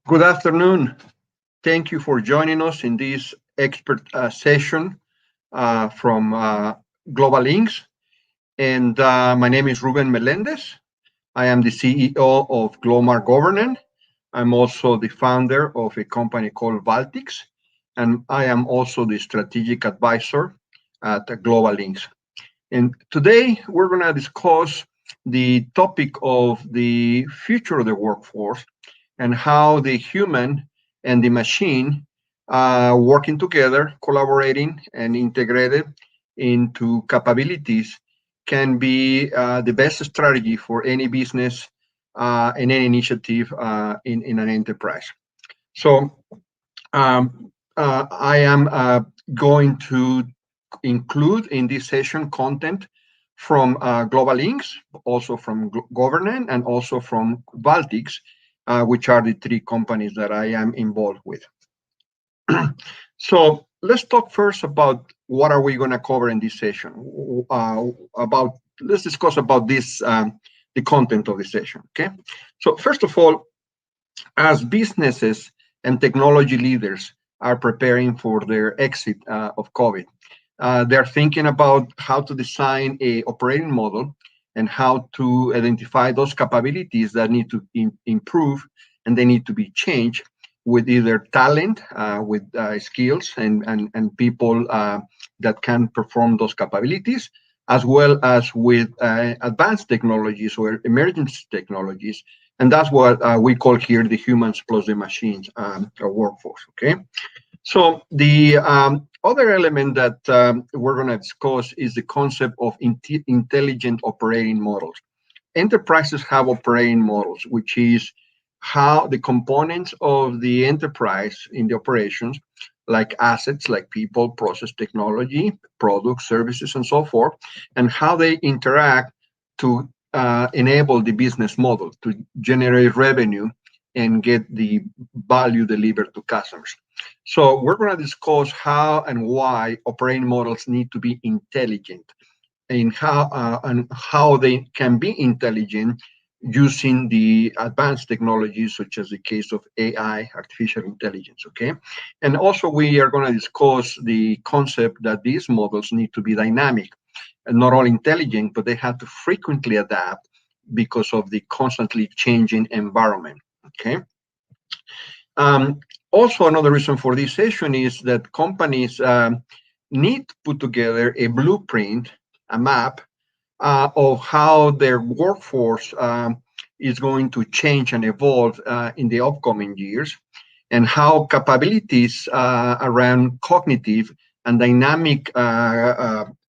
Good afternoon. Thank you for joining us in this expert session from Global Links. And my name is Ruben Melendez. I am the CEO of Global Governance. I'm also the founder of a company called Valtix, and I am also the strategic advisor at Global Links. And today we're going to discuss the topic of the future of the workforce and how the human and the machine working together, collaborating and integrated into capabilities can be the best strategy for any business and any initiative in an enterprise. So I am going to include in this session content from Global Links, also from Governance, and also from Valtix, which are the three companies that I am involved with. So let's talk first about what are we going to cover in this session. Let's discuss about this the content of the session. Okay. So first of all, as businesses and technology leaders are preparing for their exit of COVID, they're thinking about how to design a operating model and how to identify those capabilities that need to improve and they need to be changed with either talent, with skills and people that can perform those capabilities, as well as with advanced technologies or emerging technologies. And that's what we call here the humans plus the machines workforce, okay? So the other element that we're going to discuss is the concept of intelligent operating models. Enterprises have operating models, which is how the components of the enterprise in the operations, like assets, like people, process, technology, products, services, and so forth, and how they interact to enable the business model to generate revenue and get the value delivered to customers. So we're going to discuss how and why operating models need to be intelligent and how they can be intelligent using the advanced technologies such as the case of AI, artificial intelligence, okay? And also we are going to discuss the concept that these models need to be dynamic and not only intelligent, but they have to frequently adapt because of the constantly changing environment, okay? Also, another reason for this session is that companies need to put together a blueprint, a map of how their workforce is going to change and evolve in the upcoming years, and how capabilities around cognitive and dynamic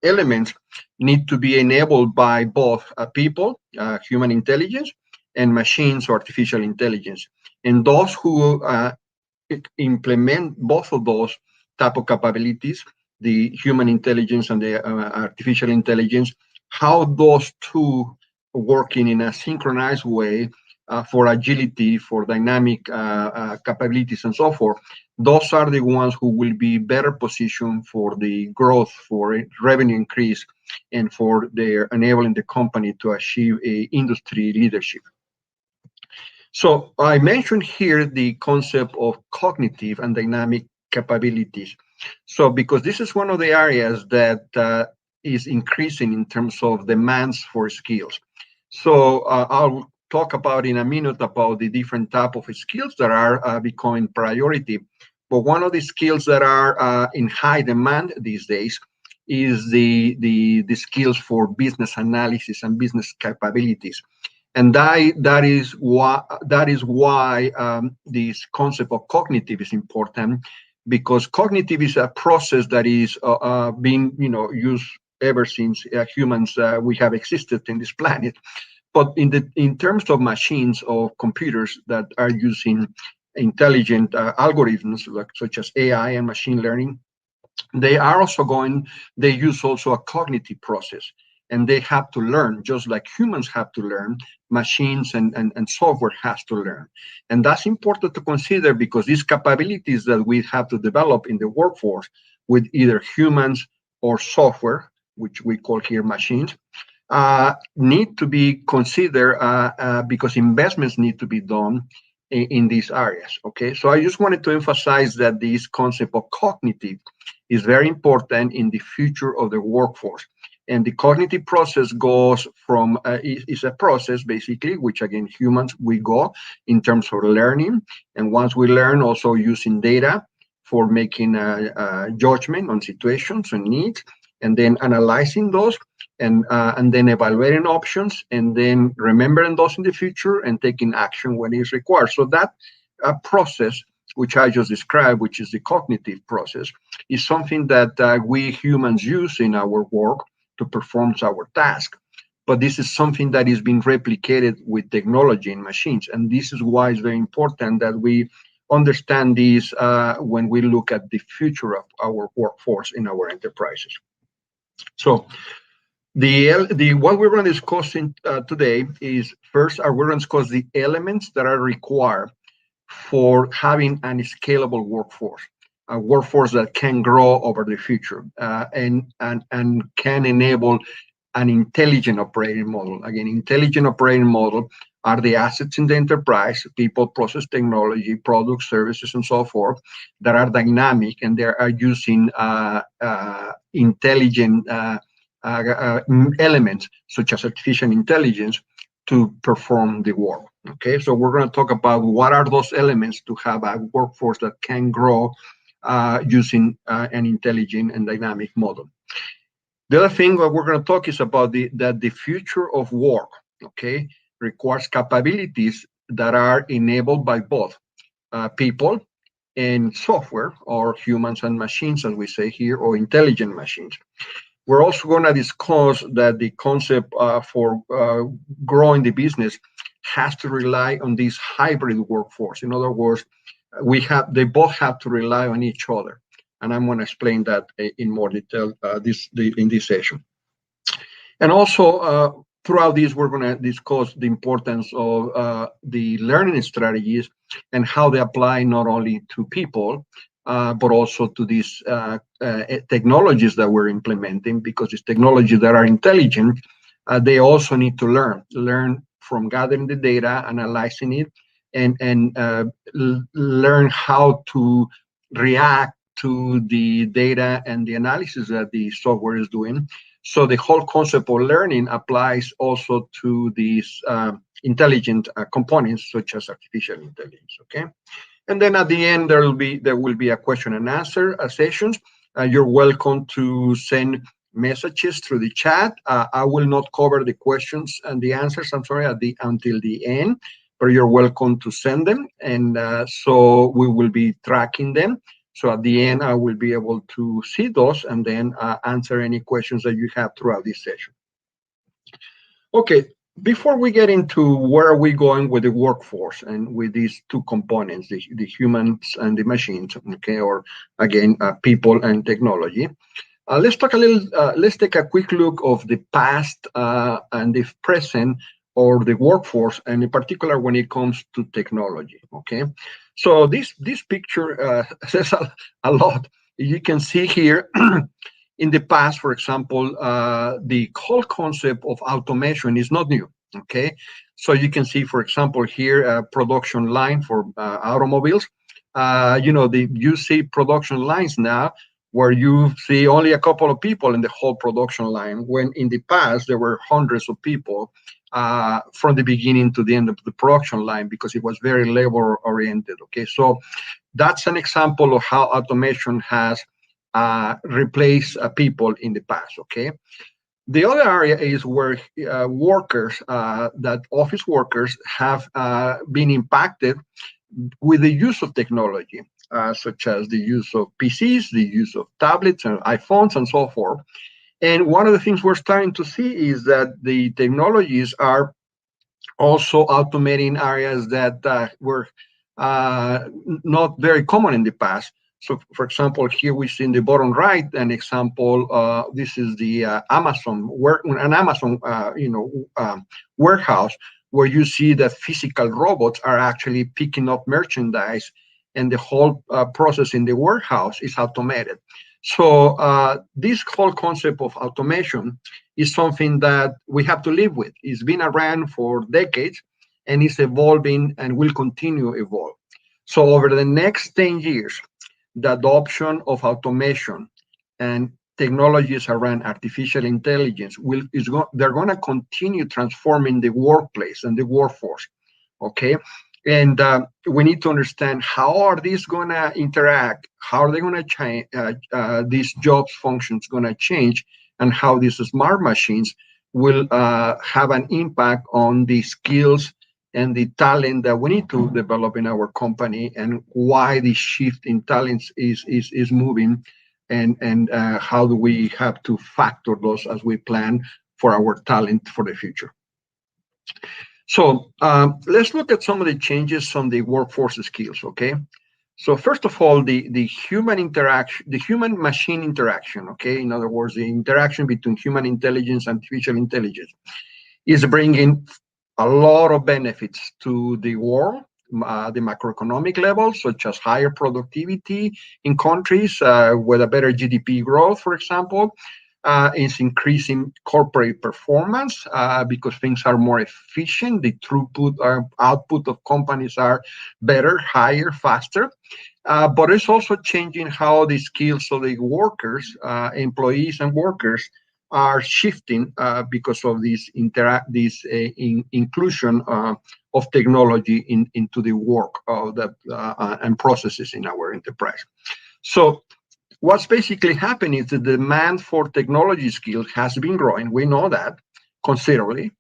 elements need to be enabled by both people, human intelligence, and machines, artificial intelligence. And those who implement both of those type of capabilities, the human intelligence and the artificial intelligence, how those two working in a synchronized way for agility, for dynamic capabilities and so forth, those are the ones who will be better positioned for the growth, for revenue increase, and for their enabling the company to achieve a industry leadership. So I mentioned here the concept of cognitive and dynamic capabilities. So because this is one of the areas that is increasing in terms of demands for skills. So I'll talk about in a minute about the different type of skills that are becoming priority. But one of the skills that are in high demand these days is the skills for business analysis and business capabilities. And that is why this concept of cognitive is important, because cognitive is a process that is being used ever since humans we have existed in this planet. But in terms of machines or computers that are using intelligent algorithms such as AI and machine learning, they use also a cognitive process. And they have to learn, just like humans have to learn, machines and software has to learn. And that's important to consider because these capabilities that we have to develop in the workforce with either humans or software, which we call here machines, need to be considered because investments need to be done in these areas. Okay, so I just wanted to emphasize that this concept of cognitive is very important in the future of the workforce. And the cognitive process goes from is a process basically, which again humans we go in terms of learning, and once we learn, also using data for making a judgment on situations and needs, and then analyzing those, and then evaluating options, and then remembering those in the future and taking action when it's required. So that process, which I just described, which is the cognitive process, is something that we humans use in our work to perform our task. But this is something that is being replicated with technology and machines. And this is why it's very important that we understand this when we look at the future of our workforce in our enterprises. So the what we're going to discuss today is first, we're going to discuss the elements that are required for having a scalable workforce, a workforce that can grow over the future and can enable an intelligent operating model. Again, intelligent operating model are the assets in the enterprise, people, process, technology, products, services, and so forth, that are dynamic, and they are using intelligent elements such as artificial intelligence to perform the work. Okay, so we're going to talk about what are those elements to have a workforce that can grow using an intelligent and dynamic model. The other thing that we're going to talk is about that the future of work, okay, requires capabilities that are enabled by both people and software, or humans and machines, as we say here, or intelligent machines. We're also going to discuss that the concept for growing the business has to rely on this hybrid workforce. In other words, they both have to rely on each other, and I'm going to explain that in more detail in this session. And also throughout this, we're going to discuss the importance of the learning strategies and how they apply not only to people but also to these technologies that we're implementing, because these technologies that are intelligent, they also need to learn from gathering the data, analyzing it, and learn how to react to the data and the analysis that the software is doing. So the whole concept of learning applies also to these intelligent components such as artificial intelligence. Okay. And then at the end, there will be a question and answer sessions. You're welcome to send messages through the chat. I will not cover the questions and the answers, until the end, but you're welcome to send them. And so we will be tracking them. So at the end, I will be able to see those and then answer any questions that you have throughout this session. Okay. Before we get into where are we going with the workforce and with these two components, the humans and the machines, okay, or again, people and technology, let's take a quick look of the past and the present, or the workforce, and in particular when it comes to technology, okay? So this picture says a lot. You can see here, in the past, for example, the whole concept of automation is not new, okay? So you can see, for example, here, a production line for automobiles. You see production lines now where you see only a couple of people in the whole production line, when in the past there were hundreds of people from the beginning to the end of the production line, because it was very labor oriented, okay? So that's an example of how automation has replace people in the past, okay? The other area is where workers, that office workers, have been impacted with the use of technology, such as the use of PCs, the use of tablets and iPhones and so forth. And one of the things we're starting to see is that the technologies are also automating areas that were not very common in the past. So, for example, here we see in the bottom right an example. This is the Amazon warehouse, where you see that physical robots are actually picking up merchandise, and the whole process in the warehouse is automated. So this whole concept of automation is something that we have to live with. It's been around for decades, and is evolving and will continue to evolve. So over the next 10 years, the adoption of automation and technologies around artificial intelligence they're going to continue transforming the workplace and the workforce. Okay, and we need to understand how are these going to interact, how are they going to change, these jobs functions going to change, and how these smart machines will have an impact on the skills and the talent that we need to develop in our company, and why the shift in talents is moving, and how do we have to factor those as we plan for our talent for the future. So let's look at some of the changes on the workforce skills, okay? So first of all, the human interaction, the human machine interaction, okay? In other words, the interaction between human intelligence and artificial intelligence is bringing a lot of benefits to the world, the macroeconomic level, such as higher productivity in countries with a better GDP growth, for example. Is increasing corporate performance because things are more efficient. The throughput or output of companies are better, higher, faster. But it's also changing how the skills of the workers, employees and workers, are shifting because of this inclusion of technology into the work and processes in our enterprise. So what's basically happening is the demand for technology skills has been growing. We know that considerably,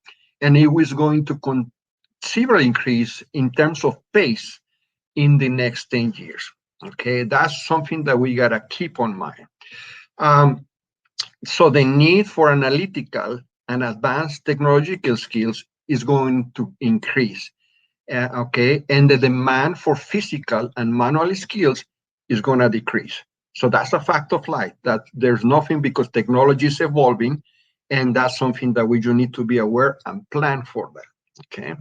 and it was going to considerably increase in terms of pace in the next 10 years. Okay, that's something that we gotta keep on mind. So the need for analytical and advanced technological skills is going to increase. Okay, and the demand for physical and manual skills is going to decrease. So that's a fact of life, that there's nothing, because technology is evolving, and that's something that we do need to be aware and plan for that. Okay,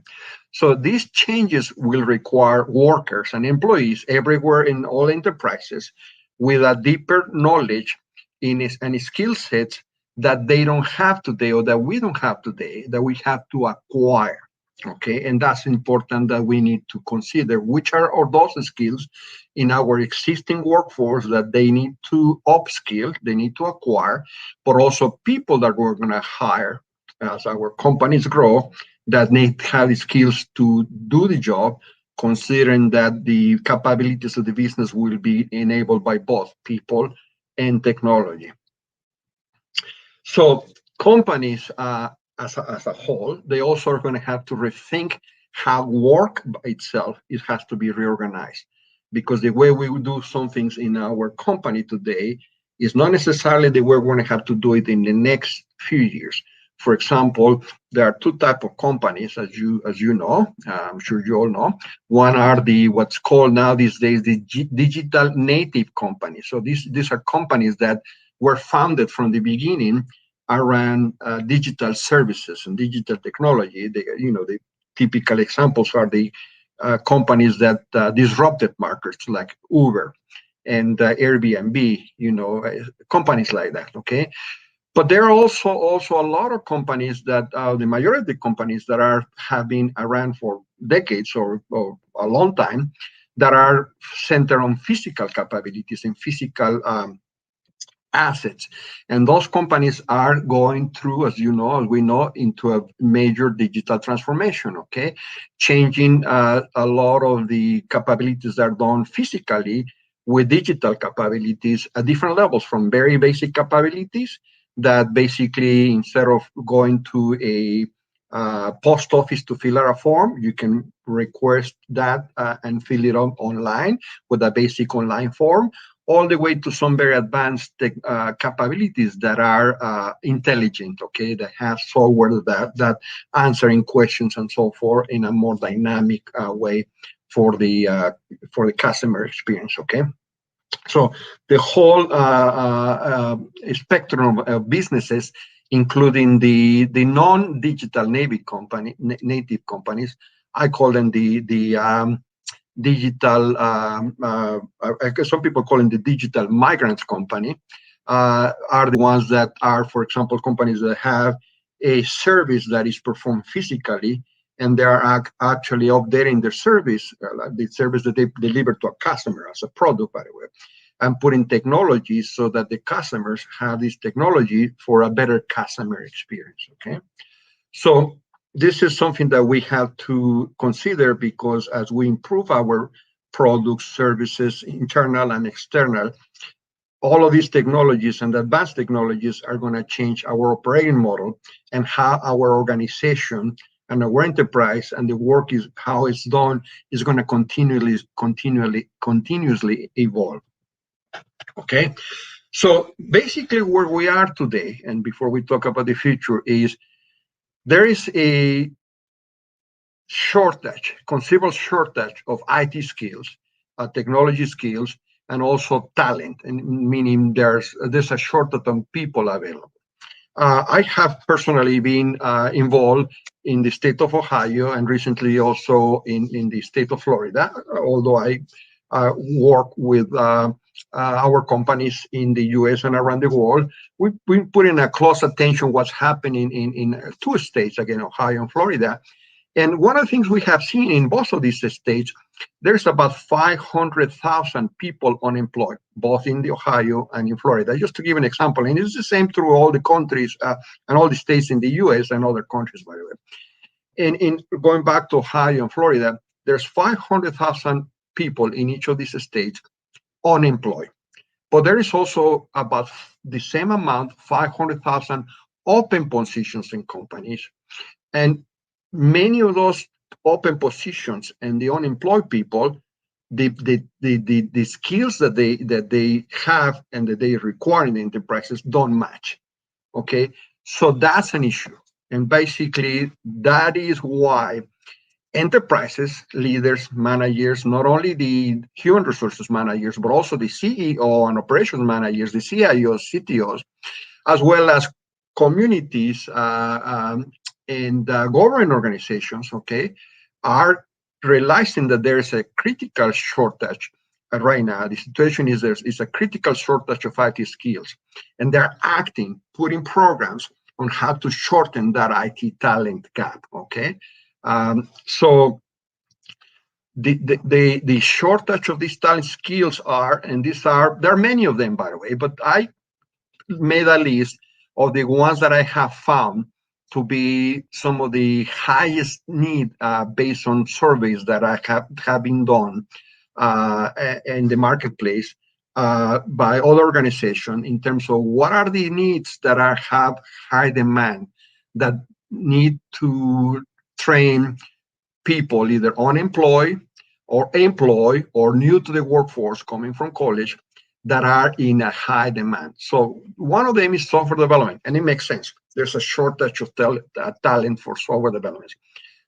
so these changes will require workers and employees everywhere in all enterprises with a deeper knowledge in any skill sets that they don't have today, or that we don't have today, that we have to acquire. Okay, and that's important, that we need to consider which are those skills in our existing workforce that they need to upskill, they need to acquire, but also people that we're going to hire as our companies grow that need to have the skills to do the job, considering that the capabilities of the business will be enabled by both people and technology. So companies as a whole, they also are going to have to rethink how work itself has to be reorganized, because the way we do some things in our company today is not necessarily the way we're going to have to do it in the next few years. For example, there are two types of companies, as you know, I'm sure you all know. One are what's called now these days the digital native companies. So these are companies that were founded from the beginning around digital services and digital technology. The typical examples are the companies that disrupted markets like Uber and Airbnb, companies like that, okay? But there are also a lot of companies that, the majority of the companies that have been around for decades or a long time, that are centered on physical capabilities and physical assets. And those companies are going through, as we know, into a major digital transformation, okay? Changing a lot of the capabilities that are done physically with digital capabilities at different levels, from very basic capabilities that basically, instead of going to a post office to fill out a form, you can request that and fill it out online with a basic online form, all the way to some very advanced capabilities that are intelligent, okay, that have software that answering questions and so forth in a more dynamic way for the customer experience, okay? So the whole spectrum of businesses, including the non-digital native companies, I call them the digital, some people call them the digital migrants company, are the ones that are, for example, companies that have a service that is performed physically and they are actually updating their service, the service that they deliver to a customer as a product, by the way, and putting technology so that the customers have this technology for a better customer experience. Okay, so this is something that we have to consider, because as we improve our products, services, internal and external, all of these technologies and advanced technologies are going to change our operating model and how our organization and our enterprise and the work is how it's done is going to continuously evolve. Okay, so basically where we are today, and before we talk about the future, is there is a shortage, considerable shortage of IT skills, technology skills, and also talent, and meaning there's a shortage of people available. I have personally been involved in the state of Ohio and recently also in the state of Florida, although I work with our companies in the US and around the world. We've been putting a close attention what's happening in two states, again, Ohio and Florida. And one of the things we have seen in both of these states, there's about 500,000 people unemployed, both in the Ohio and in Florida. Just to give an example, and it's the same through all the countries and all the states in the US and other countries, by the way. And in going back to Ohio and Florida, there's 500,000 people in each of these states unemployed. But there is also about the same amount, 500,000 open positions in companies. And many of those open positions and the unemployed people, the skills that they have and that they require in the enterprises don't match. Okay, so that's an issue, and basically that is why enterprises, leaders, managers, not only the human resources managers, but also the CEO and operations managers, the CIOs, CTOs, as well as communities and government organizations, okay, are realizing that there is a critical shortage right now. The situation is there's a critical shortage of IT skills, and they're acting, putting programs on how to shorten that IT talent gap, okay? So the shortage of these talent skills there are many of them, by the way, but I made a list of the ones that I have found to be some of the highest need based on surveys that I have been done in the marketplace by other organizations in terms of what are the needs that have high demand that need to train people either unemployed or employed or new to the workforce coming from college that are in a high demand. So one of them is software development, and it makes sense. There's a shortage of talent for software development.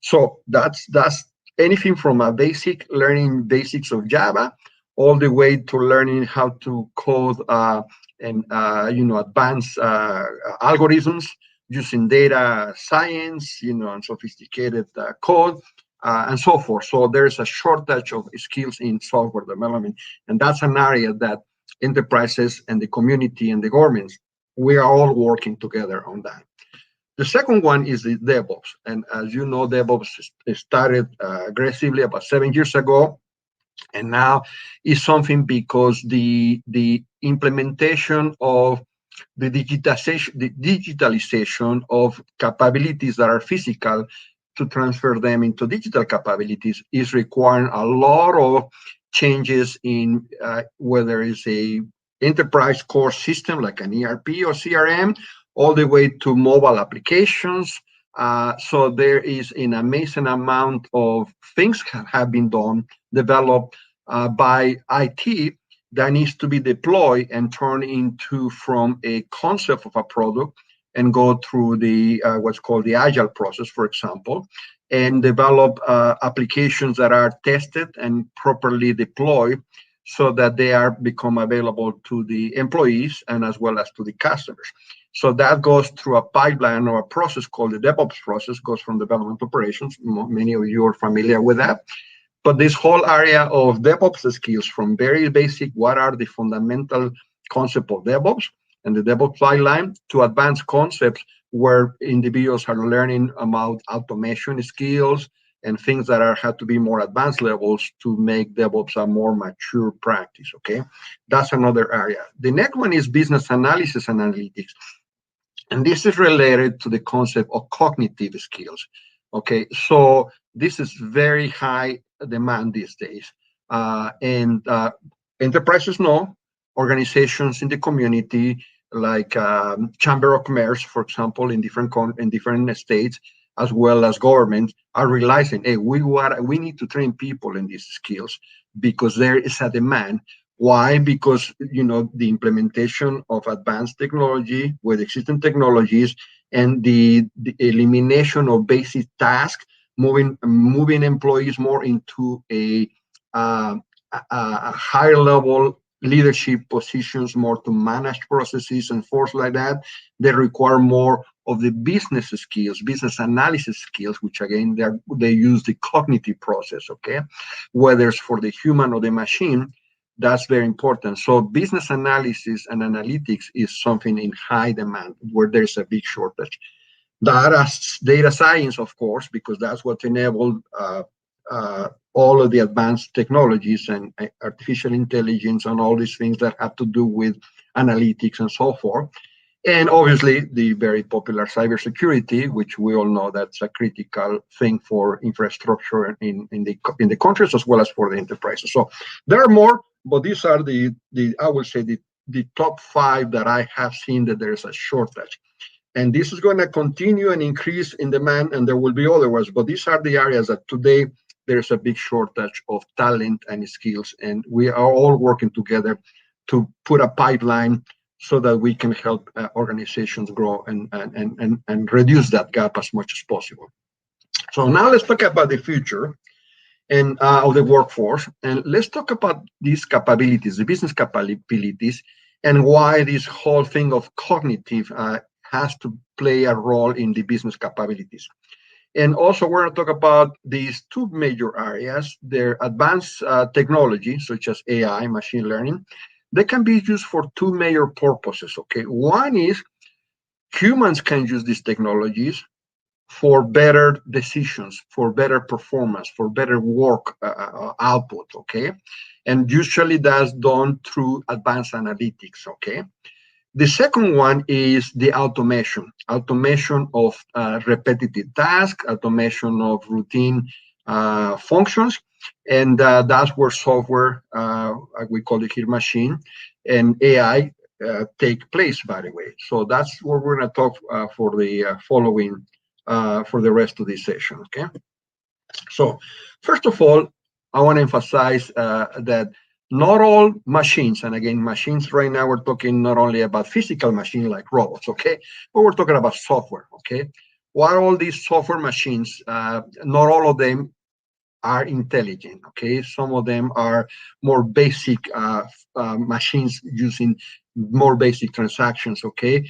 So that's anything from a basic learning basics of Java all the way to learning how to code and advanced algorithms using data science, and sophisticated code and so forth. So there's a shortage of skills in software development, and that's an area that enterprises and the community and the governments, we are all working together on that. The second one is the DevOps. And as you know, DevOps started aggressively about 7 years ago. And now is something because the implementation of the digitalization of capabilities that are physical to transfer them into digital capabilities is requiring a lot of changes in whether it's a enterprise core system like an ERP or CRM, all the way to mobile applications. So there is an amazing amount of things have been done, developed by IT that needs to be deployed and turned into from a concept of a product and go through the what's called the agile process, for example, and develop applications that are tested and properly deployed so that they are become available to the employees and as well as to the customers. So that goes through a pipeline or a process called the DevOps process, goes from development operations. Many of you are familiar with that. But this whole area of DevOps skills, from very basic, what are the fundamental concept of DevOps, and the DevOps pipeline to advanced concepts where individuals are learning about automation skills and things that have to be more advanced levels to make DevOps a more mature practice. Okay, that's another area. The next one is business analysis and analytics. And this is related to the concept of cognitive skills. Okay, so this is very high demand these days. And enterprises know, organizations in the community, like Chamber of Commerce, for example, in different states, as well as governments, are realizing, hey, we need to train people in these skills because there is a demand. Why? Because the implementation of advanced technology with existing technologies and the elimination of basic tasks, moving employees more into uh, a higher level leadership positions, more to manage processes and force like that. They require more of the business skills, business analysis skills, which again they use the cognitive process. Okay, whether it's for the human or the machine. That's very important. So business analysis and analytics is something in high demand where there's a big shortage. Data science, of course, because that's what enabled all of the advanced technologies and artificial intelligence and all these things that have to do with analytics and so forth. And obviously, the very popular cybersecurity, which we all know that's a critical thing for infrastructure in the countries as well as for the enterprises. So there are more, but these are the I would say the top 5 that I have seen that there is a shortage. And this is going to continue and increase in demand, and there will be other ones. But these are the areas that today there's a big shortage of talent and skills, and we are all working together to put a pipeline so that we can help organizations grow and reduce that gap as much as possible. So now let's talk about the future and of the workforce, and let's talk about these capabilities, the business capabilities, and why this whole thing of cognitive has to play a role in the business capabilities. And also, we're going to talk about these 2 major areas. They're advanced technology, such as AI, machine learning. They can be used for 2 major purposes. Okay, one is humans can use these technologies for better decisions, for better performance, for better work output. Okay, and usually that's done through advanced analytics. Okay. The second one is the automation of repetitive tasks, automation of routine functions, and that's where software, we call it here machine, and AI take place, by the way. So that's what we're going to talk for the following, for the rest of this session, okay? So first of all, I want to emphasize that not all machines, and again, machines right now, we're talking not only about physical machines like robots, okay, but we're talking about software, okay? While all these software machines, not all of them are intelligent, okay? Some of them are more basic machines using more basic transactions, okay?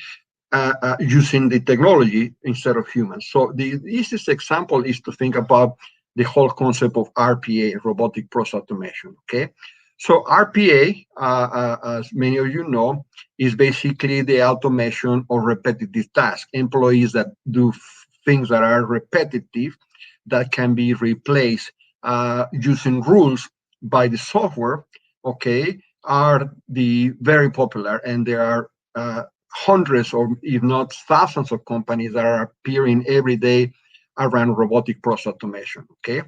Using the technology instead of humans. So the easiest example is to think about the whole concept of RPA, robotic process automation, okay? So RPA, as many of you know, is basically the automation of repetitive tasks. Employees that do things that are repetitive that can be replaced using rules by the software, okay, are the very popular, and there are hundreds or if not thousands of companies that are appearing every day around robotic process automation, okay?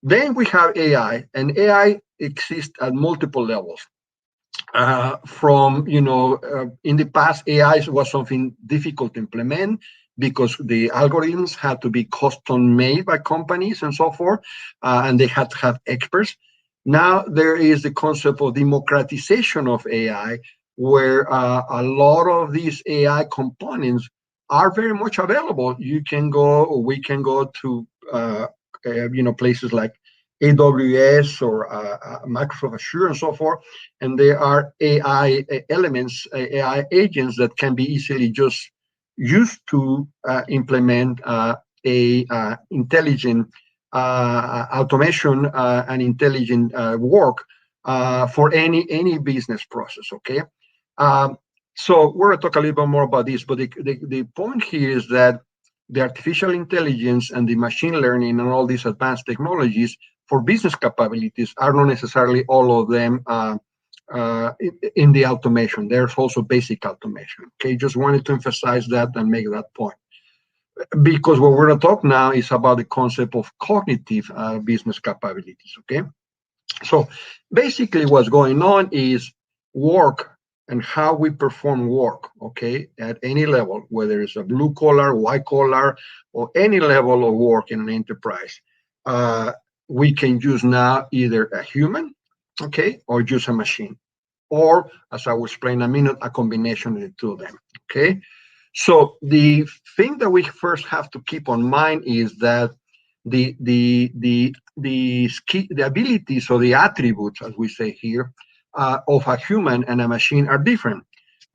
Then we have AI, and AI exists at multiple levels. In the past, AI was something difficult to implement because the algorithms had to be custom made by companies and so forth, and they had to have experts. Now there is the concept of democratization of AI, where a lot of these AI components are very much available. We can go to places like AWS or Microsoft Azure and so forth, and there are AI elements, AI agents that can be easily just used to implement intelligent automation and intelligent work for any business process. Okay, So we're going to talk a little bit more about this, but the point here is that the artificial intelligence and the machine learning and all these advanced technologies for business capabilities are not necessarily all of them in the automation. There's also basic automation. Okay, just wanted to emphasize that and make that point. Because what we're going to talk now is about the concept of cognitive business capabilities. Okay, so basically what's going on is work and how we perform work, okay, at any level, whether it's a blue collar, white collar, or any level of work in an enterprise. Uh, we can use now either a human, okay, or use a machine, or as I will explain in a minute, a combination of the two of them, okay. So the thing that we first have to keep on mind is that the abilities or the attributes, as we say here, of a human and a machine are different.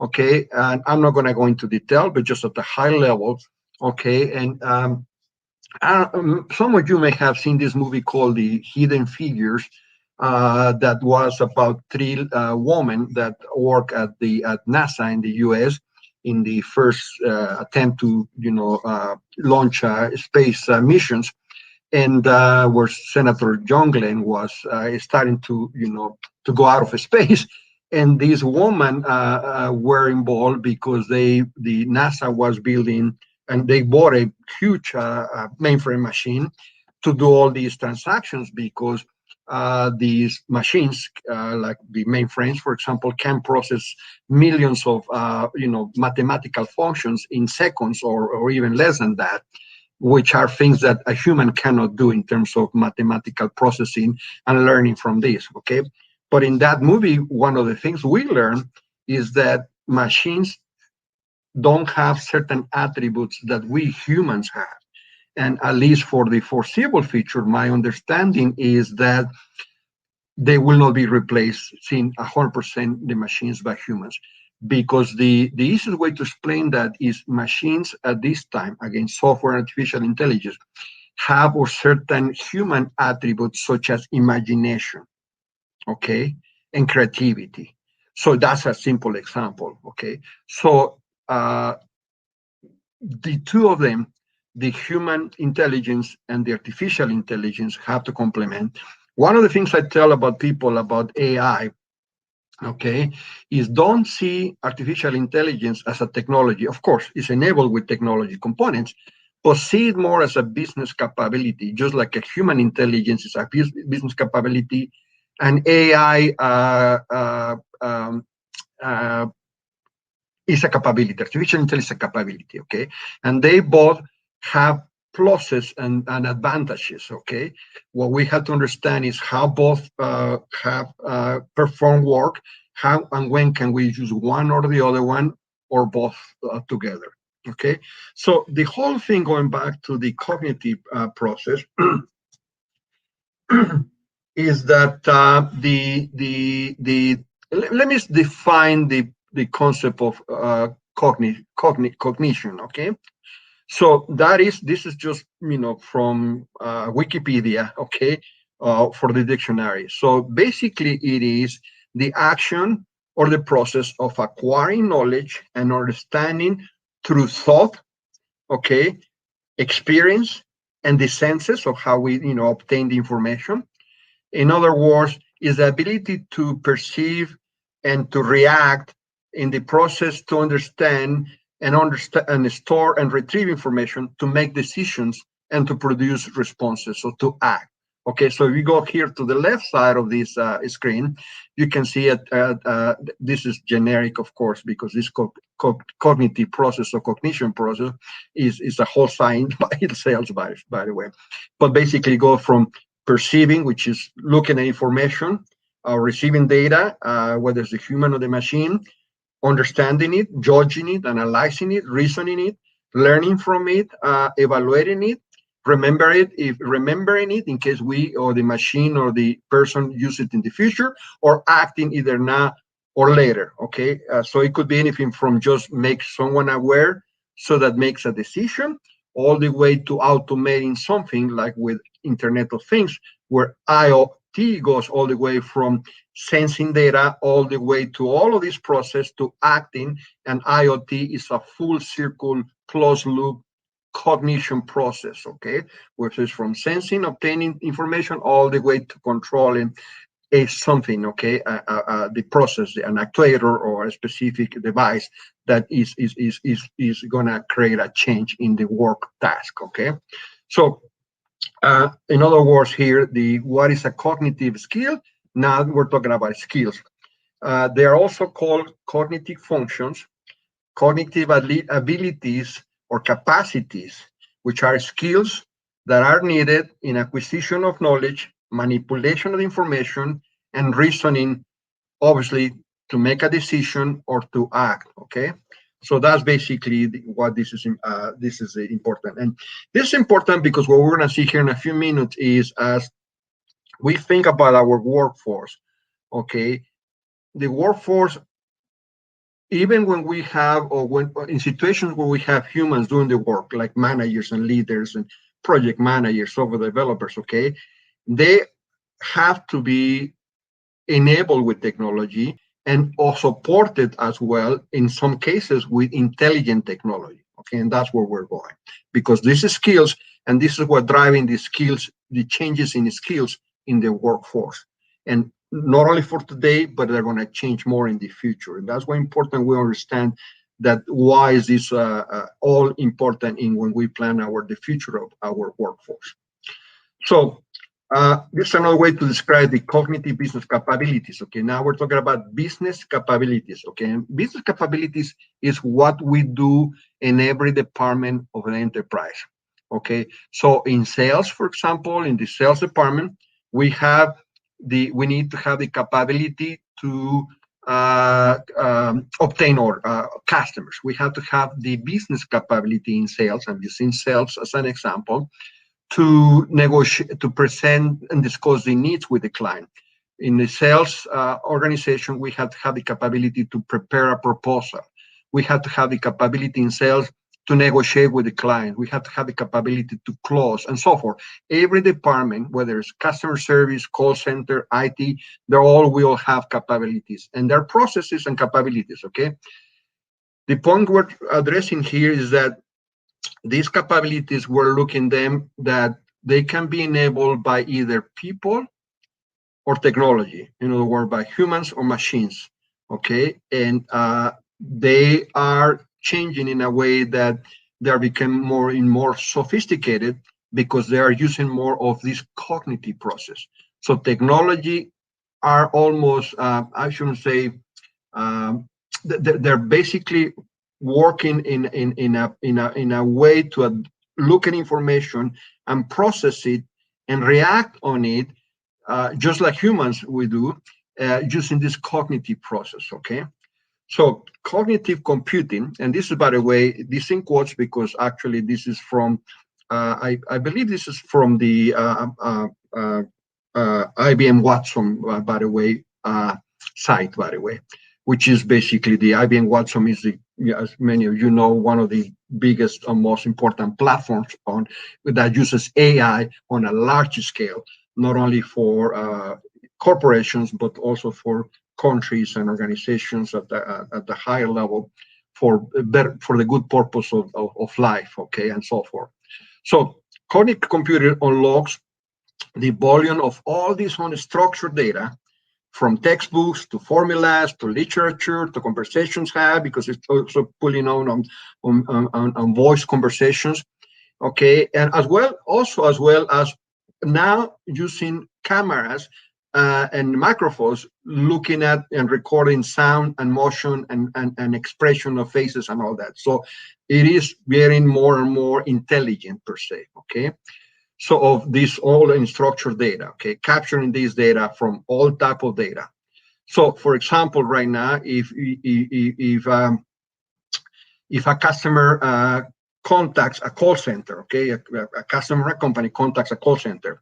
Okay, and I'm not going to go into detail, but just at the high level. Okay, and some of you may have seen this movie called The Hidden Figures. That was about three women that work at NASA in the U.S. in the first attempt to launch space missions, and where Senator John Glenn was starting to go out of space, and these women were involved because the NASA was building and they bought a huge mainframe machine to do all these transactions because these machines, like the mainframes, for example, can process millions of mathematical functions in seconds or even less than that, which are things that a human cannot do in terms of mathematical processing and learning from this, okay? But in that movie, one of the things we learn is that machines don't have certain attributes that we humans have. And at least for the foreseeable future, my understanding is that they will not be replaced, seeing 100% the machines by humans. Because the easiest way to explain that is machines at this time, again, software and artificial intelligence, have a certain human attributes such as imagination, okay, and creativity. So that's a simple example, okay? So the two of them, the human intelligence and the artificial intelligence, have to complement. One of the things I tell about people about AI, okay, is don't see artificial intelligence as a technology. Of course, it's enabled with technology components, but see it more as a business capability, just like a human intelligence is a business capability, and AI is a capability. Artificial intelligence is a capability, okay? And they both have pluses and advantages, okay? What we have to understand is how both have performed work, how and when can we use one or the other one, or both together, okay? So the whole thing, going back to the cognitive process, is that let me define the concept of cognition, okay? So this is just from Wikipedia, okay, for the dictionary. So basically, it is the action or the process of acquiring knowledge and understanding through thought, okay, experience, and the senses of how we obtain the information. In other words, is the ability to perceive and to react in the process to understand and store and retrieve information, to make decisions and to produce responses, so to act. Okay, so if you go here to the left side of this screen, you can see it. This is generic, of course, because this cognitive process or cognition process is a whole science by itself, by the way. But basically, go from perceiving, which is looking at information, receiving data, whether it's the human or the machine, understanding it, judging it, analyzing it, reasoning it, learning from it, evaluating it, remembering it in case we or the machine or the person use it in the future, or acting either now or later. Okay, so it could be anything from just make someone aware so that makes a decision, all the way to automating something like with Internet of Things, where I T goes all the way from sensing data all the way to all of this process to acting, and IoT is a full circle, closed loop cognition process, okay, which is from sensing, obtaining information, all the way to controlling a something, okay, the process, an actuator or a specific device that is gonna create a change in the work task, okay. So in other words, here, the what is a cognitive skill? Now we're talking about skills. They are also called cognitive functions, cognitive abilities or capacities, which are skills that are needed in acquisition of knowledge, manipulation of information, and reasoning, obviously, to make a decision or to act. Okay, so that's basically what this is. This is important, and this is important because what we're going to see here in a few minutes is as we think about our workforce. Okay, the workforce, even when we have, or when in situations where we have humans doing the work, like managers and leaders and project managers, software developers, okay, they have to be enabled with technology and also supported as well in some cases with intelligent technology. Okay, and that's where we're going, because this is skills, and this is what driving the skills, the changes in skills in the workforce, and not only for today, but they're going to change more in the future. And that's why important we understand that why is this all important in when we plan the future of our workforce. So this is another way to describe the cognitive business capabilities. Okay, now we're talking about business capabilities. Okay, and business capabilities is what we do in every department of an enterprise. Okay, so in sales, for example, in the sales department, we need to have the capability to obtain customers. We have to have the business capability in sales. I'm using sales as an example to negotiate, to present and discuss the needs with the client. In the sales organization, we have to have the capability to prepare a proposal. We have to have the capability in sales to negotiate with the client. We have to have the capability to close and so forth. Every department, whether it's customer service, call center, IT, they all will have capabilities, and their processes and capabilities, okay? The point we're addressing here is that these capabilities, we're looking them that they can be enabled by either people or technology, in other words, by humans or machines, okay? And they are changing in a way that they are becoming more and more sophisticated because they are using more of this cognitive process. So technology are almost, I shouldn't say, they're basically working in a way to look at information and process it and react on it, just like humans we do, using this cognitive process. Okay, so cognitive computing, and this is, by the way, this in quotes because actually this is from I believe this is from the IBM Watson, by the way, site, by the way, which is basically the IBM Watson is the, as many of you know, one of the biggest and most important platforms that uses AI on a large scale, not only for corporations, but also for countries and organizations at the higher level for the good purpose of life, okay, and so forth. So cognitive computing unlocks the volume of all this unstructured data, from textbooks to formulas to literature to conversations had, because it's also pulling on voice conversations, okay, and as well as now using cameras and microphones, looking at and recording sound and motion and expression of faces and all that. So it is getting more and more intelligent per se, okay. So of this all unstructured data, okay, capturing this data from all type of data. So for example, right now, if a customer contacts a call center, okay, a customer, a company contacts a call center,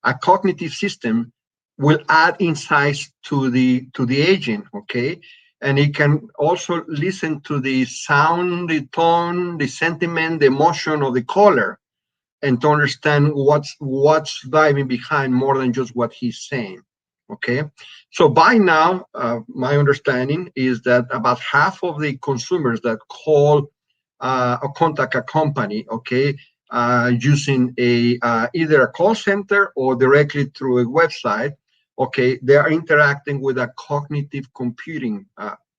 a cognitive system will add insights to the agent, okay, and it can also listen to the sound, the tone, the sentiment, the emotion of the caller. and to understand what's driving behind more than just what he's saying. Okay, so by now, my understanding is that about half of the consumers that call or contact a company, okay, using a either a call center or directly through a website, okay, they are interacting with a cognitive computing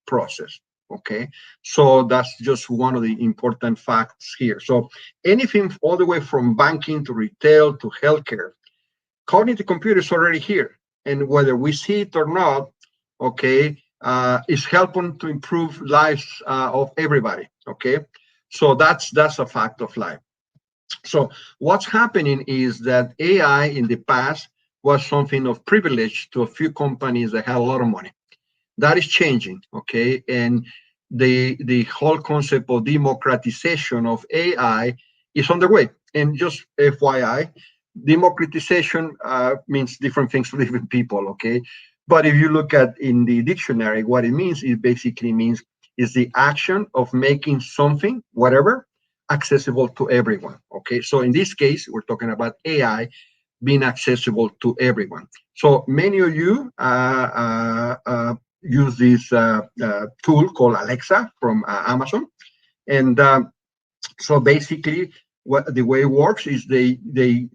process. Okay, so that's just one of the important facts here. So anything all the way from banking to retail to healthcare, cognitive computing is already here, and whether we see it or not, okay, is helping to improve lives of everybody. Okay, so that's a fact of life. So what's happening is that AI in the past was something of privilege to a few companies that had a lot of money. That is changing, okay? And the whole concept of democratization of AI is underway. And just FYI, democratization means different things to different people, okay? But if you look at in the dictionary, what it means, it basically means is the action of making something, whatever, accessible to everyone, okay? So in this case, we're talking about AI being accessible to everyone. So many of you use this tool called Alexa from Amazon. And so basically, what the way it works is they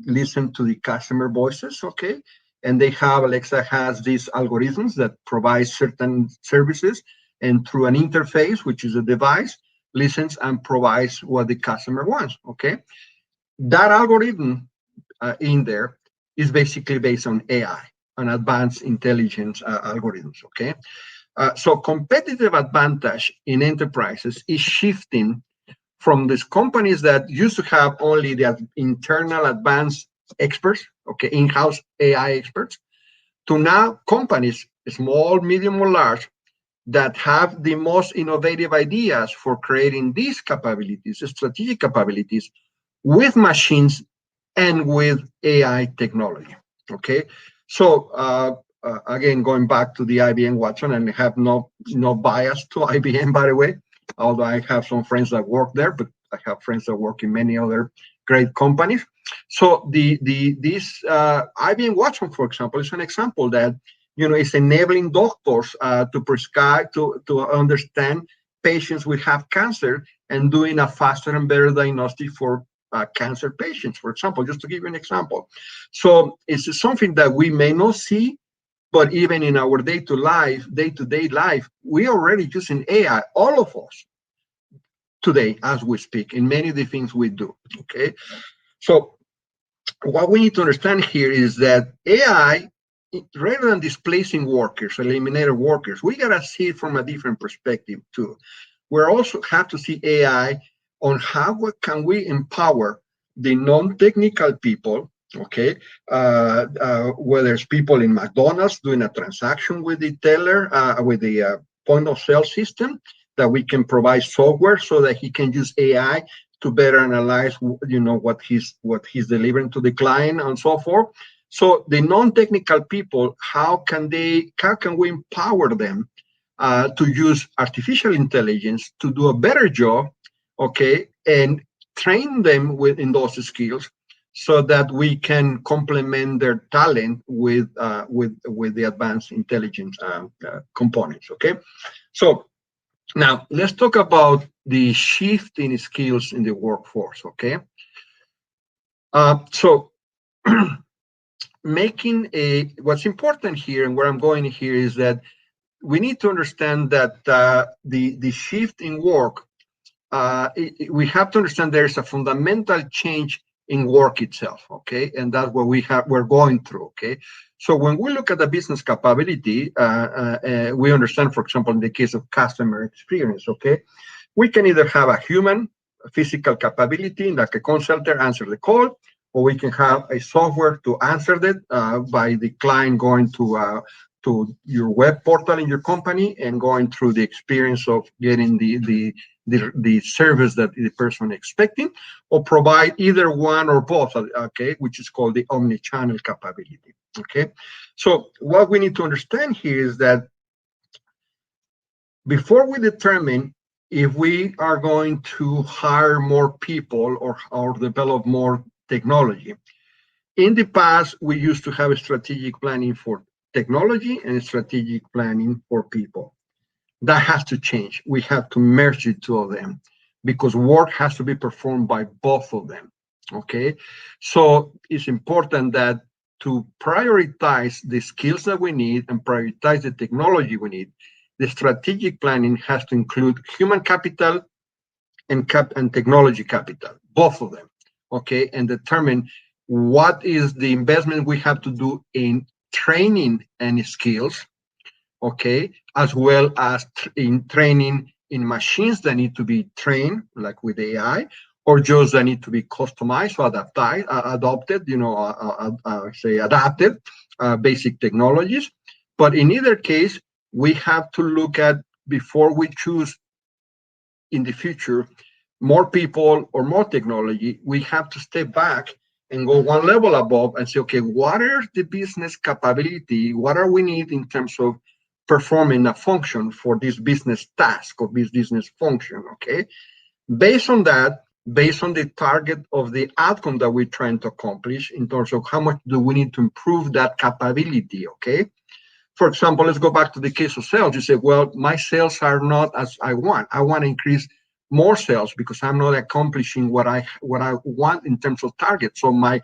listen to the customer voices, okay? And they have Alexa has these algorithms that provide certain services, and through an interface, which is a device, listens and provides what the customer wants, okay? That algorithm in there is basically based on AI, on advanced intelligence algorithms, okay? So competitive advantage in enterprises is shifting from these companies that used to have only the internal advanced experts, okay, in-house AI experts, to now companies, small, medium, or large, that have the most innovative ideas for creating these capabilities, strategic capabilities, with machines and with AI technology. Okay, so again, going back to the IBM Watson, and I have no bias to IBM, by the way, although I have some friends that work there, but I have friends that work in many other great companies. So this IBM Watson, for example, is an example that is enabling doctors to prescribe to understand patients who have cancer and doing a faster and better diagnostic for cancer patients, for example, just to give you an example. So it's something that we may not see, but even in our day-to-day life, we are already using AI, all of us, today as we speak, in many of the things we do, okay? So what we need to understand here is that AI, rather than displacing workers, eliminating workers, we gotta see it from a different perspective too. We also have to see AI on how can we empower the non-technical people, okay? Whether it's people in McDonald's doing a transaction with the teller, with the point of sale system, that we can provide software so that he can use AI to better analyze, what he's delivering to the client and so forth. So the non-technical people, how can we empower them to use artificial intelligence to do a better job, okay, and train them in those skills so that we can complement their talent with the advanced intelligence components, okay? So now let's talk about the shift in skills in the workforce, okay? So what's important here, and where I'm going here, is that we need to understand that the shift in work, we have to understand there's a fundamental change in work itself, okay? And that's what we're going through, okay? So when we look at the business capability, we understand, for example, in the case of customer experience, okay? We can either have a human physical capability, like a call center answer the call, or we can have a software to answer that by the client going to your web portal in your company and going through the experience of getting the service that the person is expecting, or provide either one or both, okay, which is called the omni-channel capability, okay? So what we need to understand here is that before we determine if we are going to hire more people or develop more technology. In the past, we used to have a strategic planning for technology and a strategic planning for people. That has to change. We have to merge the two of them because work has to be performed by both of them. Okay. So it's important that to prioritize the skills that we need and prioritize the technology we need, the strategic planning has to include human capital and technology capital, both of them. Okay. And determine what is the investment we have to do in training and skills, okay, as well as in training in machines that need to be trained, like with AI, or just that need to be customized or adopted, say adapted, basic technologies. But in either case, we have to look at, before we choose in the future more people or more technology, we have to step back and go one level above and say, okay, what are the business capability? What are we need in terms of performing a function for this business task or this business function, okay? Based on that, based on the target of the outcome that we're trying to accomplish in terms of how much do we need to improve that capability, okay? For example, let's go back to the case of sales. You say, well, my sales are not as I want. I want to increase more sales because I'm not accomplishing what I want in terms of target. So my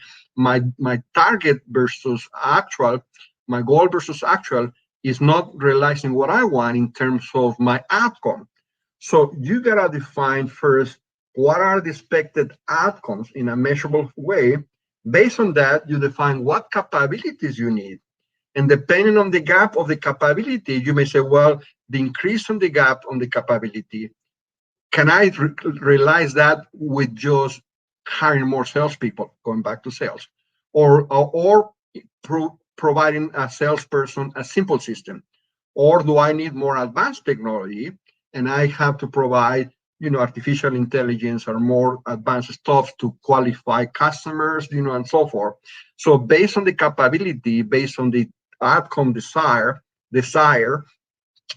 target versus actual, my goal versus actual is not realizing what I want in terms of my outcome. So you gotta define first what are the expected outcomes in a measurable way. Based on that, you define what capabilities you need. And depending on the gap of the capability, you may say, well, the increase on the gap on the capability, can I realize that with just hiring more salespeople, going back to sales, or providing a salesperson a simple system? Or do I need more advanced technology and I have to provide, artificial intelligence or more advanced stuff to qualify customers, and so forth. So based on the capability, based on the outcome desire,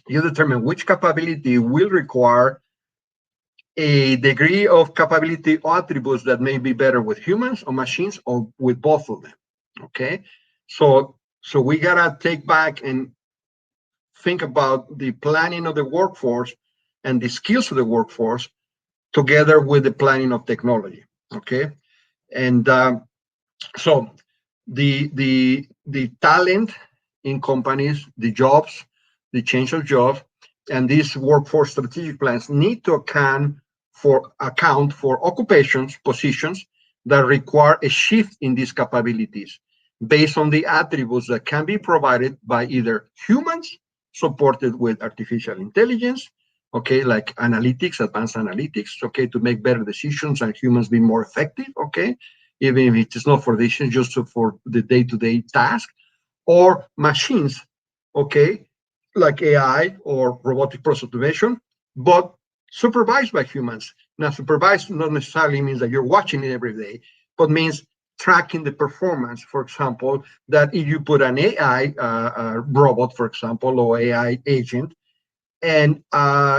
you determine which capability will require a degree of capability or attributes that may be better with humans or machines or with both of them. Okay. So we gotta take back and think about the planning of the workforce and the skills of the workforce together with the planning of technology. Okay. And so the talent in companies, the jobs, the change of jobs, and these workforce strategic plans need to account for occupations, positions that require a shift in these capabilities based on the attributes that can be provided by either humans supported with artificial intelligence, okay, like analytics, advanced analytics, okay, to make better decisions and humans be more effective, okay, even if it is not for decisions, just for the day-to-day task, or machines, okay, like AI or robotic process automation, but supervised by humans. Now, supervised not necessarily means that you're watching it every day, but means tracking the performance. For example, that if you put an AI robot, for example, or AI agent, and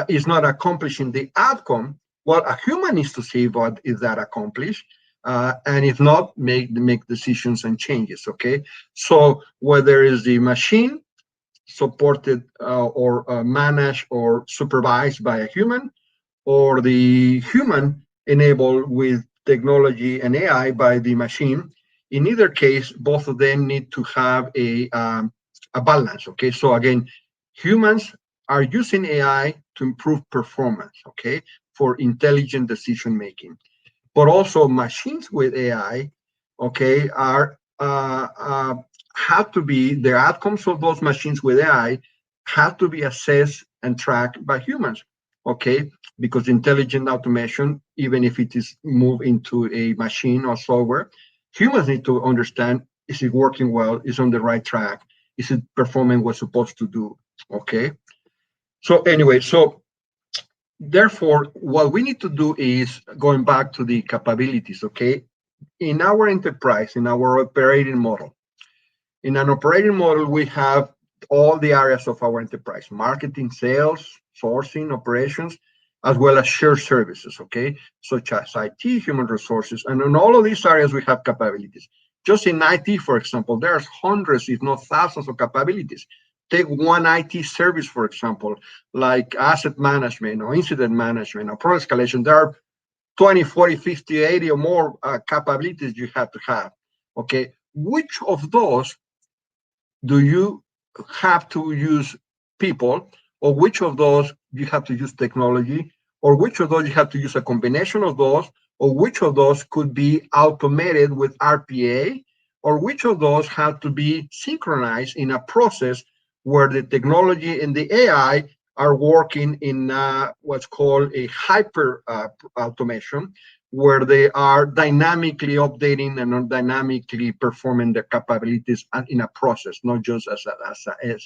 is not accomplishing the outcome, well, a human needs to see what is that accomplished. And if not, make decisions and changes, okay? So whether it's the machine supported or managed or supervised by a human, or the human enabled with technology and AI by the machine, in either case, both of them need to have a balance, okay? So again, humans are using AI to improve performance, okay, for intelligent decision making. But also machines with AI, okay, are have to be, the outcomes of those machines with AI have to be assessed and tracked by humans, okay? Because intelligent automation, even if it is moved into a machine or software, humans need to understand, is it working well? Is it on the right track? Is it performing what's supposed to do? Okay. So anyway, therefore, what we need to do is going back to the capabilities, okay? In our enterprise, in our operating model, in an operating model, we have all the areas of our enterprise: marketing, sales, sourcing, operations, as well as shared services, okay, such as IT, human resources, and in all of these areas we have capabilities. Just in IT, for example, there's hundreds, if not thousands, of capabilities. Take one IT service, for example, like asset management or incident management or product escalation. There are 20, 40, 50, 80 or more capabilities you have to have. Okay, which of those do you have to use people, or which of those you have to use technology, or which of those you have to use a combination of those, or which of those could be automated with RPA, or which of those have to be synchronized in a process where the technology and the AI are working in what's called a hyper automation, where they are dynamically updating and dynamically performing their capabilities in a process, not just as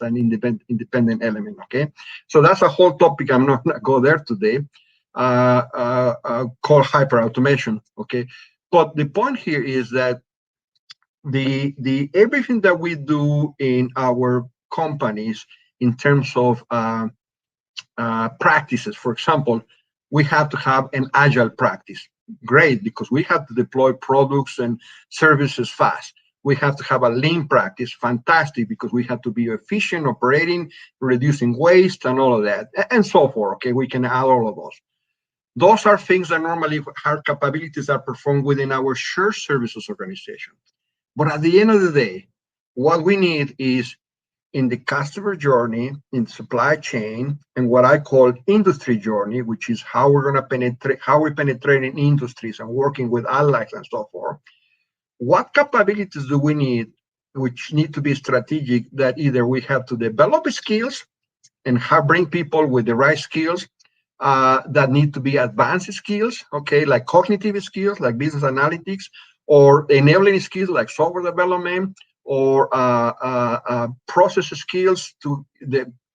an independent element, okay? So that's a whole topic. I'm not going to go there today, called hyper automation, okay? But the point here is that the everything that we do in our companies in terms of practices, for example, we have to have an agile practice. Great, because we have to deploy products and services fast. We have to have a lean practice. Fantastic, because we have to be efficient, operating, reducing waste, and all of that, and so forth. Okay, we can add all of those. Those are things that normally our capabilities are performed within our shared services organization. But at the end of the day, what we need is in the customer journey, in supply chain, and what I call industry journey, which is how we're going to penetrate, how we penetrate in industries and working with allies and so forth. What capabilities do we need, which need to be strategic, that either we have to develop skills and bring people with the right skills that need to be advanced skills, okay, like cognitive skills, like business analytics, or enabling skills like software development, or process skills to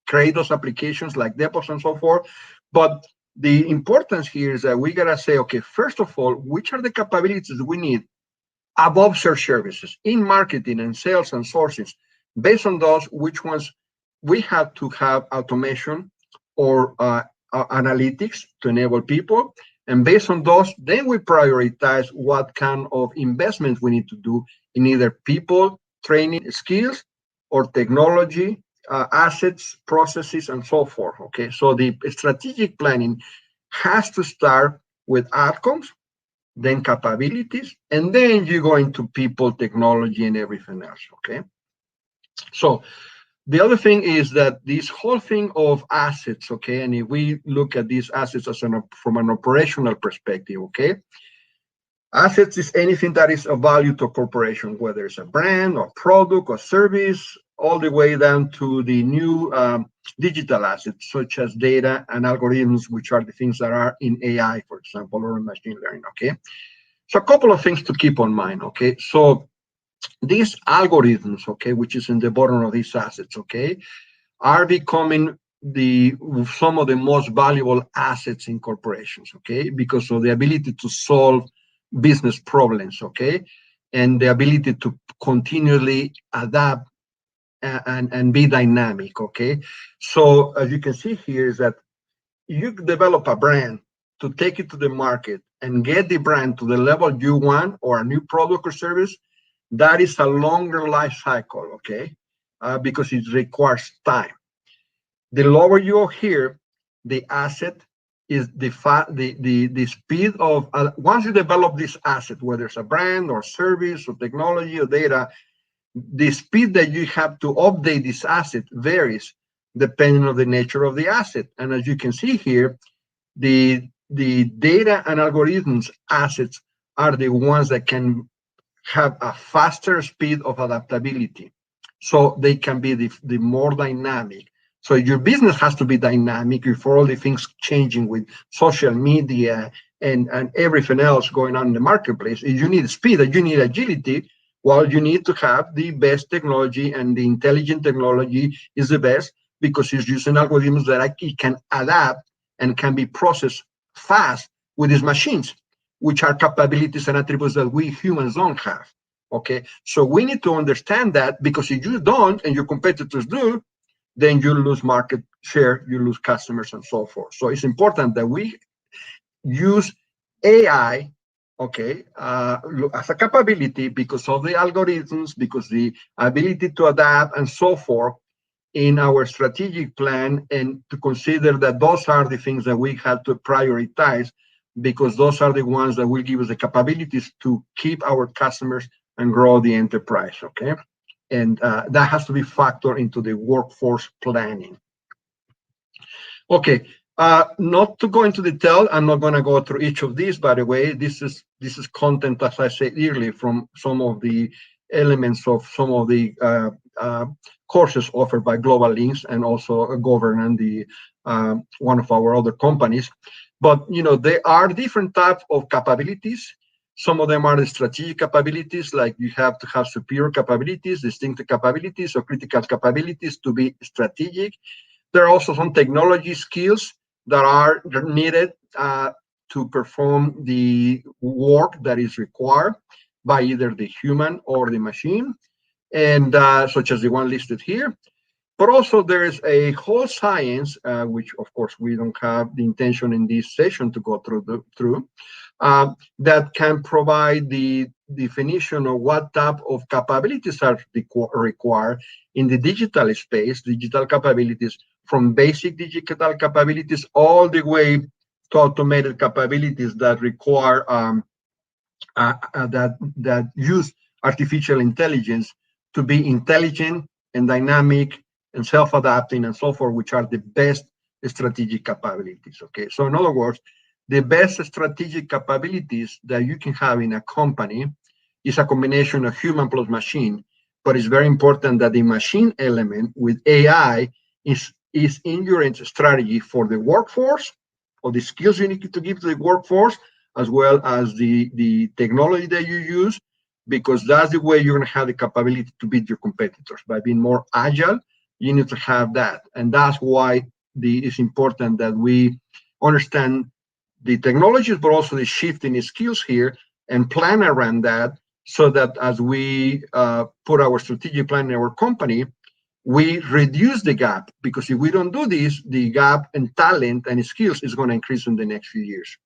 create those applications like DevOps and so forth. But the importance here is that we gotta say, okay, first of all, which are the capabilities we need above shared services in marketing and sales and sources? Based on those, which ones we have to have automation or analytics to enable people. And based on those, then we prioritize what kind of investments we need to do in either people, training, skills, or technology, assets, processes, and so forth. Okay, so the strategic planning has to start with outcomes, then capabilities, and then you go into people, technology, and everything else. Okay, so the other thing is that this whole thing of assets, okay, and if we look at these assets as from an operational perspective, okay, assets is anything that is of value to a corporation, whether it's a brand or product or service, all the way down to the new digital assets, such as data and algorithms, which are the things that are in AI, for example, or in machine learning, okay? So a couple of things to keep in mind, okay? So these algorithms, okay, which is in the bottom of these assets, okay, are becoming some of the most valuable assets in corporations, okay, because of the ability to solve business problems, okay, and the ability to continually adapt and be dynamic, okay. So as you can see here is that you develop a brand to take it to the market and get the brand to the level you want, or a new product or service. That is a longer life cycle, okay, because it requires time. The lower you are here, the asset is the speed of, once you develop this asset, whether it's a brand or service or technology or data, the speed that you have to update this asset varies depending on the nature of the asset. And as you can see here, the data and algorithms assets are the ones that can have a faster speed of adaptability. So they can be the more dynamic. So your business has to be dynamic for all the things changing with social media and everything else going on in the marketplace. You need speed and you need agility. Well, you need to have the best technology, and the intelligent technology is the best because it's using algorithms that it can adapt and can be processed fast with these machines, which are capabilities and attributes that we humans don't have. Okay, so we need to understand that, because if you don't and your competitors do, then you lose market share, you lose customers, and so forth. So it's important that we use AI, okay, as a capability because of the algorithms, because the ability to adapt and so forth in our strategic plan, and to consider that those are the things that we have to prioritize because those are the ones that will give us the capabilities to keep our customers and grow the enterprise, okay? And that has to be factored into the workforce planning. Okay, not to go into detail, I'm not going to go through each of these, by the way. This is content, as I said earlier, from some of the elements of some of the courses offered by Global Links and also Governance, the one of our other companies. But there are different types of capabilities. Some of them are the strategic capabilities, like you have to have superior capabilities, distinctive capabilities, or critical capabilities to be strategic. There are also some technology skills that are needed to perform the work that is required by either the human or the machine, and such as the one listed here. But also there is a whole science, which of course we don't have the intention in this session to go through, that can provide the definition of what type of capabilities are required in the digital space, digital capabilities, from basic digital capabilities all the way to automated capabilities that require that use artificial intelligence to be intelligent and dynamic and self-adapting and so forth, which are the best strategic capabilities. Okay, so in other words, the best strategic capabilities that you can have in a company is a combination of human plus machine, but it's very important that the machine element with AI is in your strategy for the workforce, or the skills you need to give to the workforce, as well as the technology that you use, because that's the way you're going to have the capability to beat your competitors. By being more agile, you need to have that. And that's why it's important that we understand the technologies, but also the shift in the skills here, and plan around that, so that as we put our strategic plan in our company, we reduce the gap. Because if we don't do this, the gap in talent and skills is going to increase in the next few years.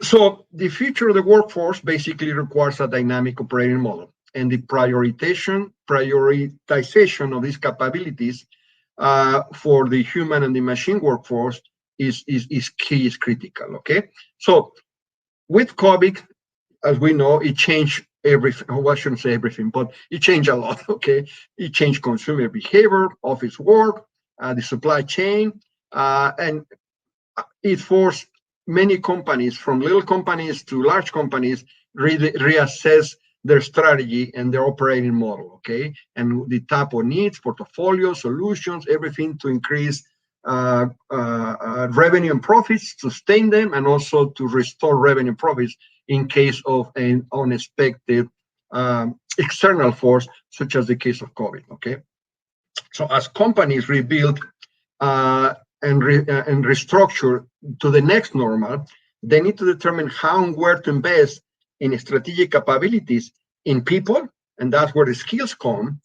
So the future of the workforce basically requires a dynamic operating model, and the prioritization of these capabilities for the human and the machine workforce is key, is critical. Okay, so with COVID, as we know, it changed everything. Well, I shouldn't say everything, but it changed a lot. Okay, it changed consumer behavior, office work, the supply chain, and it forced many companies, from little companies to large companies, reassess their strategy and their operating model, okay? And the type of needs, portfolio, solutions, everything to increase revenue and profits, sustain them, and also to restore revenue and profits in case of an unexpected external force, such as the case of COVID, okay? So as companies rebuild and restructure to the next normal, they need to determine how and where to invest in strategic capabilities, in people, and that's where the skills come,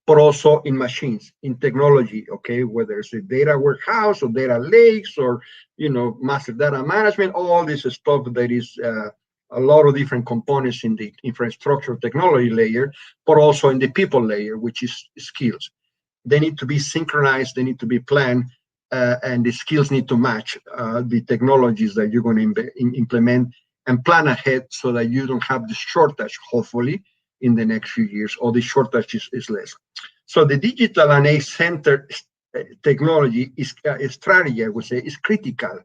but also in machines, in technology, okay, whether it's a data warehouse or data lakes or, master data management, all this stuff that is a lot of different components in the infrastructure technology layer, but also in the people layer, which is skills. They need to be synchronized, they need to be planned, and the skills need to match the technologies that you're going to implement, and plan ahead so that you don't have the shortage, hopefully, in the next few years, or the shortage is less. So the digital and AI-centered technology strategy, I would say, is critical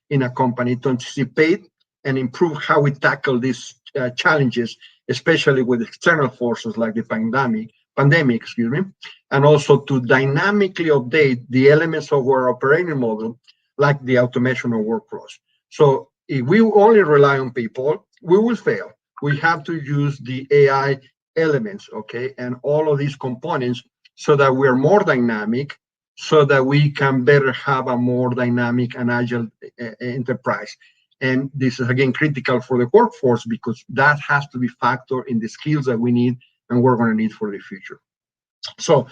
in a company to anticipate and improve how we tackle these challenges, especially with external forces like the pandemic, and also to dynamically update the elements of our operating model, like the automation of workflows. So if we only rely on people, we will fail. We have to use the AI elements, okay, and all of these components, so that we're more dynamic, so that we can better have a more dynamic and agile enterprise. And this is, again, critical for the workforce, because that has to be factored in the skills that we need and we're going to need for the future. So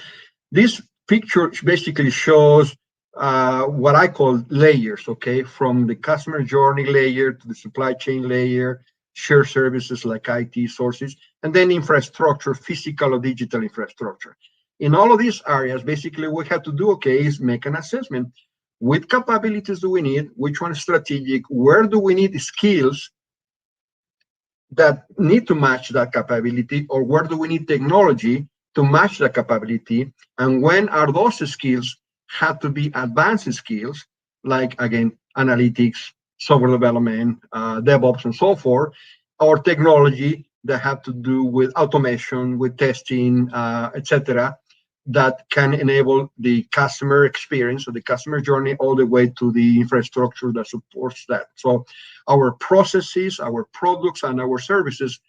this picture basically shows what I call layers, okay, from the customer journey layer to the supply chain layer, shared services like IT sources, and then infrastructure, physical or digital infrastructure. In all of these areas, basically what we have to do, okay, is make an assessment. What capabilities do we need? Which one is strategic? Where do we need skills that need to match that capability, or where do we need technology to match that capability, and when are those skills have to be advanced skills, like again analytics, software development, DevOps, and so forth, or technology that have to do with automation, with testing, etc., that can enable the customer experience or the customer journey all the way to the infrastructure that supports that. So our processes, our products, and our services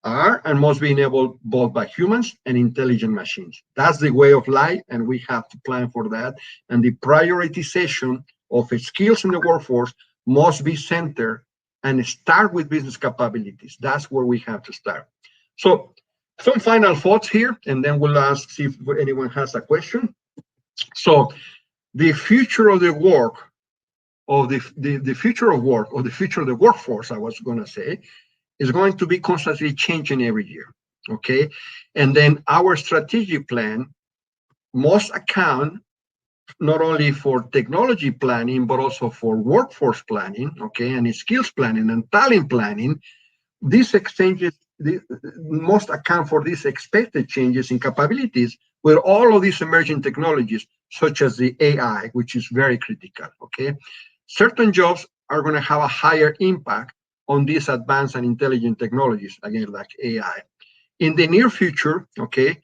are and must be enabled both by humans and intelligent machines. That's the way of life, and we have to plan for that. And the prioritization of skills in the workforce must be centered and start with business capabilities. That's where we have to start. So some final thoughts here, and then we'll ask, see if anyone has a question. So the future of the work, or the future of work, or the future of the workforce, I was going to say, is going to be constantly changing every year, okay? And then our strategic plan must account not only for technology planning, but also for workforce planning, okay, and skills planning and talent planning. These exchanges must account for these expected changes in capabilities with all of these emerging technologies, such as the AI, which is very critical, okay? Certain jobs are going to have a higher impact on these advanced and intelligent technologies, again, like AI. In the near future, okay,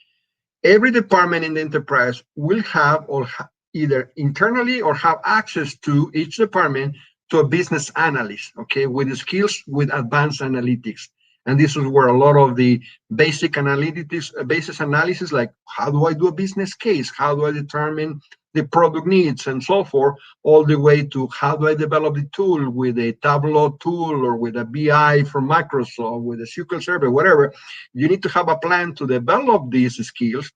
every department in the enterprise will have or either internally or have access to each department to a business analyst, okay, with the skills with advanced analytics. And this is where a lot of the basic analytics, basis analysis, like how do I do a business case? How do I determine the product needs and so forth, all the way to how do I develop the tool with a Tableau tool or with a BI from Microsoft, with a SQL Server, whatever. You need to have a plan to develop these skills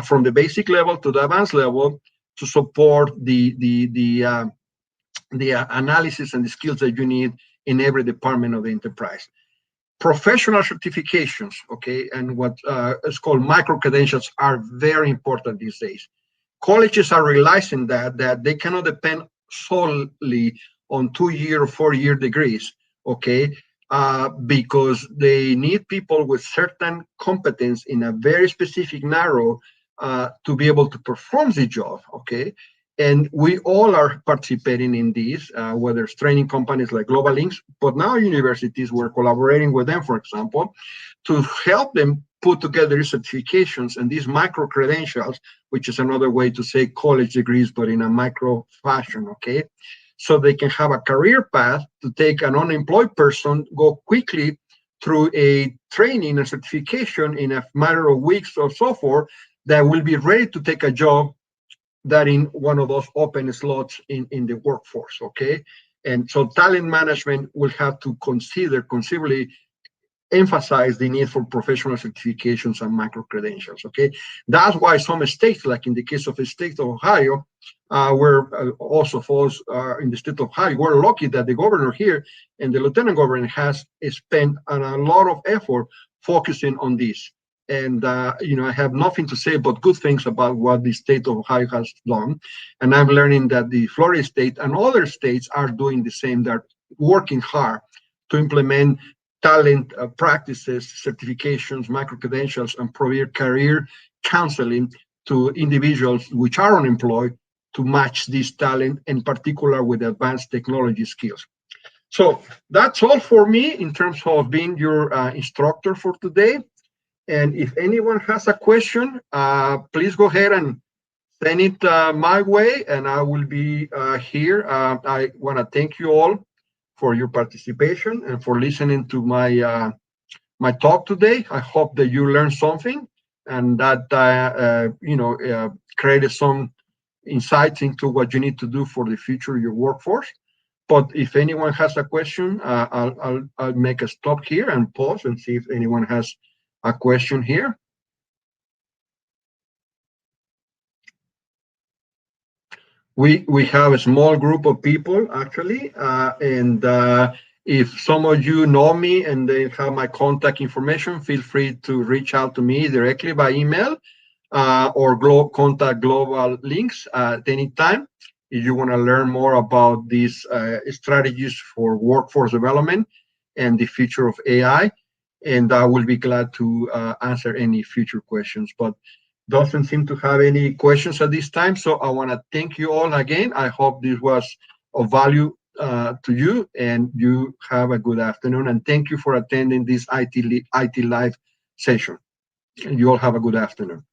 from the basic level to the advanced level to support the analysis and the skills that you need in every department of the enterprise. Professional certifications, okay, and what is called micro credentials are very important these days. Colleges are realizing that they cannot depend solely on 2-year or 4-year degrees, okay, because they need people with certain competence in a very specific narrow to be able to perform the job, okay? And we all are participating in these, whether it's training companies like Global Links, but now universities, we're collaborating with them, for example, to help them put together certifications and these micro credentials, which is another way to say college degrees, but in a micro fashion, okay? So they can have a career path to take an unemployed person, go quickly through a training and certification in a matter of weeks or so forth, that will be ready to take a job that in one of those open slots in the workforce, okay? And so talent management will have to considerably emphasize the need for professional certifications and micro credentials, okay? That's why some states, like in the case of the state of Ohio, where also falls in the state of Ohio, we're lucky that the governor here and the lieutenant governor has spent a lot of effort focusing on this. And, I have nothing to say but good things about what the state of Ohio has done. And I'm learning that the Florida state and other states are doing the same. They're working hard to implement talent practices, certifications, micro-credentials, and provide career counseling to individuals which are unemployed to match this talent, in particular with advanced technology skills. So that's all for me in terms of being your instructor for today. And if anyone has a question, please go ahead and send it my way, and I will be here. I want to thank you all for your participation and for listening to my talk today. I hope that you learned something and that created some insights into what you need to do for the future of your workforce. But if anyone has a question, I'll make a stop here and pause and see if anyone has a question here. We have a small group of people actually, and if some of you know me and they have my contact information, feel free to reach out to me directly by email or contact Global Links at any time. If you want to learn more about these strategies for workforce development and the future of AI, and I will be glad to answer any future questions. But doesn't seem to have any questions at this time. So I want to thank you all again. I hope this was of value to you, and you have a good afternoon. And thank you for attending this IT Live session. And you all have a good afternoon.